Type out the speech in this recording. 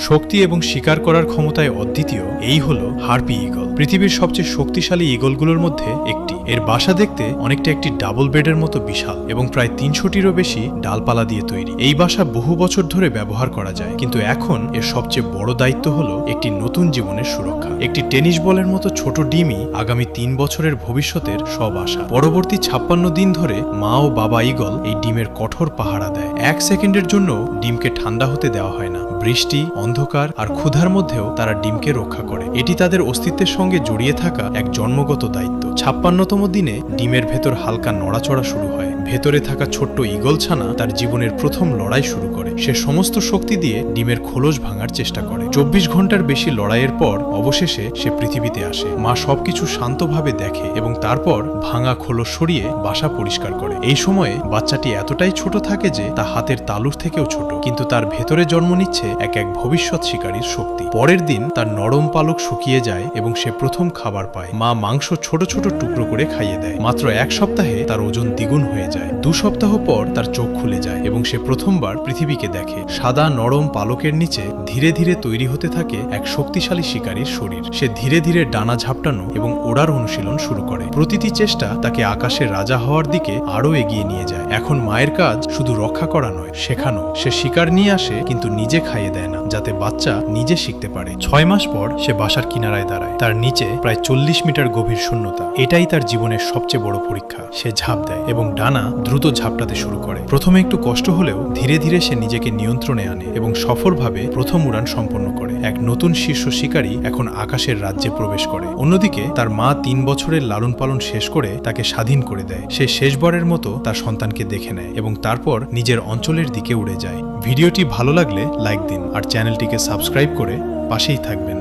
শক্তি এবং শিকার করার ক্ষমতায় অদ্বিতীয় এই হলো হার্পি ঈগল, পৃথিবীর সবচেয়ে শক্তিশালী ঈগলগুলোর মধ্যে একটি। এর বাসা দেখতে অনেকটা একটি ডাবল বেডের মতো বিশাল এবং প্রায় ৩০০টিরও বেশি ডালপালা দিয়ে তৈরি। এই বাসা বহু বছর ধরে ব্যবহার করা যায়, কিন্তু এখন এর সবচেয়ে বড় দায়িত্ব হলো একটি নতুন জীবনের সুরক্ষা। একটি টেনিস বলের মতো ছোট ডিমই আগামী ৩ বছরের ভবিষ্যতের সব আশা। পরবর্তী ৫৬ দিন ধরে মা ও বাবা ঈগল এই ডিমের কঠোর পাহারা দেয়। ১ সেকেন্ডের জন্য ডিমকে ঠান্ডা হতে দেওয়া হয় না। বৃষ্টি, অন্ধকার আর ক্ষুধার মধ্যেও তারা ডিমকে রক্ষা করে। এটি তাদের অস্তিত্বের সঙ্গে জড়িয়ে থাকা এক জন্মগত দায়িত্ব। ৫৬তম দিনে ডিমের ভেতর হালকা নড়াচড়া শুরু হয়। ভেতরে থাকা ছোট্ট ঈগল ছানা তার জীবনের প্রথম লড়াই শুরু করে। সে সমস্ত শক্তি দিয়ে ডিমের খোলস ভাঙার চেষ্টা করে। ২৪ ঘন্টার বেশি লড়াইয়ের পর অবশেষে সে পৃথিবীতে আসে। মা সবকিছু শান্তভাবে দেখে এবং তারপর ভাঙা খোলস সরিয়ে বাসা পরিষ্কার করে। এই সময়ে বাচ্চাটি এতটাই ছোট থাকে যে তা হাতের তালুর থেকেও ছোট, কিন্তু তার ভেতরে জন্ম নিচ্ছে এক ভবিষ্যৎ শিকারীর শক্তি। পরের দিন তার নরম পালক শুকিয়ে যায় এবং সে প্রথম খাবার পায়। মা মাংস ছোট ছোট টুকরো করে খাইয়ে দেয়। মাত্র ১ সপ্তাহে তার ওজন দ্বিগুণ হয়ে যায়। ২ সপ্তাহ পর তার চোখ খুলে যায় এবং সে প্রথমবার পৃথিবীকে দেখে। সাদা নরম পালকের নিচে ধীরে ধীরে তৈরি হতে থাকে এক শক্তিশালী শিকারীর শরীর। সে ধীরে ধীরে ডানা ঝাপটানো এবং ওড়ার অনুশীলন শুরু করে। প্রতিটি চেষ্টা তাকে আকাশের রাজা হওয়ার দিকে আরও এগিয়ে নিয়ে যায়। এখন মায়ের কাজ শুধু রক্ষা করা নয়, শেখানো। সে শিকার নিয়ে আসে কিন্তু নিজে খাইয়ে দেয় না, যাতে বাচ্চা নিজে শিখতে পারে। ৬ মাস পর সে বাসার কিনারায় দাঁড়ায়। তার নিচে প্রায় ৪০ মিটার গভীর শূন্যতা। এটাই তার জীবনের সবচেয়ে বড় পরীক্ষা। সে ঝাঁপ দেয় এবং ডানা দ্রুত ঝাপটাতে শুরু করে। প্রথমে একটু কষ্ট হলেও ধীরে ধীরে সে নিজেকে নিয়ন্ত্রণে আনে এবং সফলভাবে প্রথম উড়ান সম্পন্ন করে। এক নতুন শীর্ষ শিকারী এখন আকাশের রাজ্যে প্রবেশ করে। অন্যদিকে তার মা ৩ বছরের লালন পালন শেষ করে তাকে স্বাধীন করে দেয়। সে শেষবারের মতো তার সন্তানকে দেখে নেয় এবং তারপর নিজের অঞ্চলের দিকে উড়ে যায়। ভিডিওটি ভালো লাগলে লাইক দিন আর চ্যানেলটিকে সাবস্ক্রাইব করে পাশেই থাকবেন।